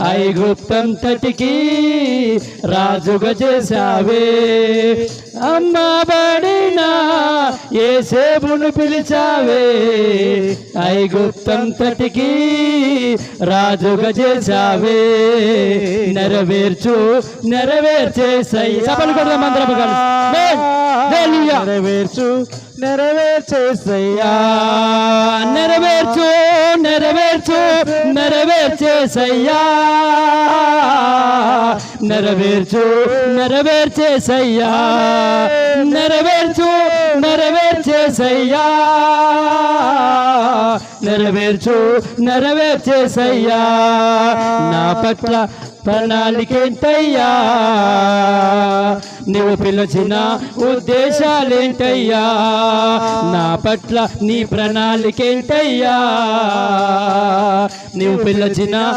ఐగుప్తంతటికి రాజుగా చేశావే. అమ్మబడిన యేసేపును పిలిచావే, ఐగుప్తంతటికి రాజుగా చేశావే. నెరవేర్చేసయ్యా. సభలు కూడా మంత్రము నెరవేర్చేసయ్యా. నెరవేర్చేసయ్యా. నెరవేర్చేసయ్యా. నెరవేర్చేసయ్యా. నెరవేర్చేసయ్యా. నా పట్ల ప్రణాళికేంటయ్యా, నువ్వు పిలిచిన ఉద్దేశాలేంటయ్యా, నా పట్ల నీ ప్రణాళికేంటయ్యా, నువ్వు పిలిచిన